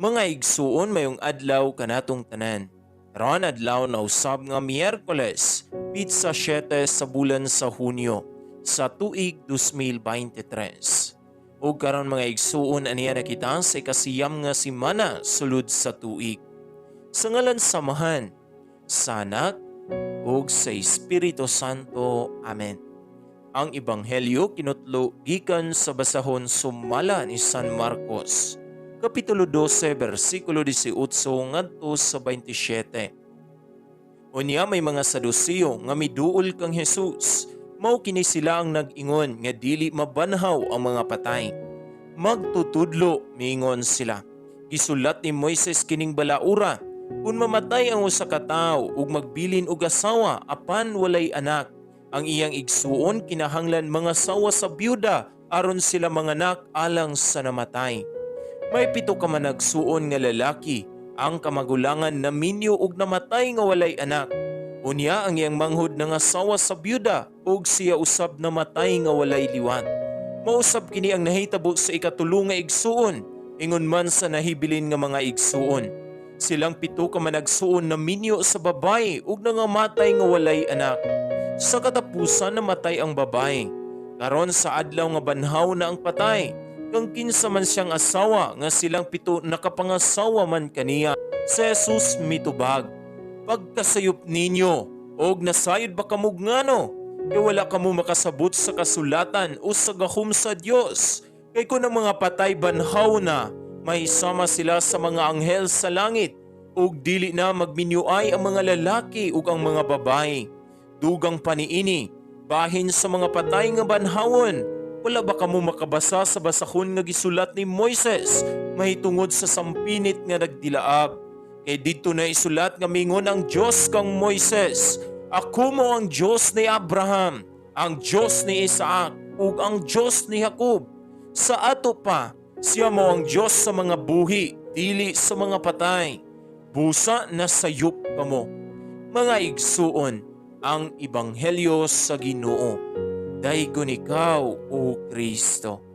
Mga igsuon mayong adlaw kanatong tanan. Karon adlaw na usab nga Miyerkules, pitsa 7 sa bulan sa Hunyo sa tuig 2023. Ug karon mga igsuon aniya nakita sa ikasiyam nga semana sulod sa tuig. Sa ngalan samahan, sa Anak ug sa Espiritu Santo. Amen. Ang ebanghelyo kinutlo gikan sa basahon sumala ni San Marcos. Kapitulo 12, versikulo 18 ngadto sa 27. Unya may mga Saduceo nga miduol kang Jesus. Mao kini sila ang nag-ingon nga dili mabanhaw ang mga patay. Magtutudlo miingon sila. Gisulat ni Moises kining balaura, kung mamatay ang usa ka tawo ug magbilin og asawa apan walay anak, ang iyang igsuon kinahanglan mga sawa sa byuda aron sila manganak alang sa namatay. May 7 ka man nagsuon nga lalaki, ang kamagulangan naminyo og namatay nga walay anak. Unya ang iyang manghud nga asawa sa byuda ug siya usab namatay nga walay liwat. Mausab kini ang nahitabo sa ikatulo nga igsuon, ingon man sa nahibilin nga mga igsuon. Silang 7 ka man nagsuon naminyo sa babae ug nangamatay nga walay anak. Sa katapusan namatay ang babae. Karon sa adlaw nga banhaw na ang patay, kang kinsa man siyang asawa nga silang 7 nakapangasawa man kaniya. Sa Jesus mitubag, pagkasayop ninyo, og nasayod ba kamog ngano? Kay wala kamo makasabot sa kasulatan o sa gahom sa Dios. Kay kung ang mga patay banhaw na, may sama sila sa mga anghel sa langit, ug dili na magminyuay ang mga lalaki ug ang mga babae. Dugang paniini, bahin sa mga patay nga banhawon. Wala ba kamo makabasa sa basahon nga gisulat ni Moises mahitungod sa sampinit nga nagdilaab? Kay didto na isulat nga mingon ang Dios kang Moises, ako mo ang Dios ni Abraham, ang Dios ni Isaac, ug ang Dios ni Jacob. Sa ato pa, siya mo ang Dios sa mga buhi, dili sa mga patay. Busa na sayop kamo. Mga igsuon, ang ebanghelyo sa Ginoo. Daygon ikaw, O Kristo.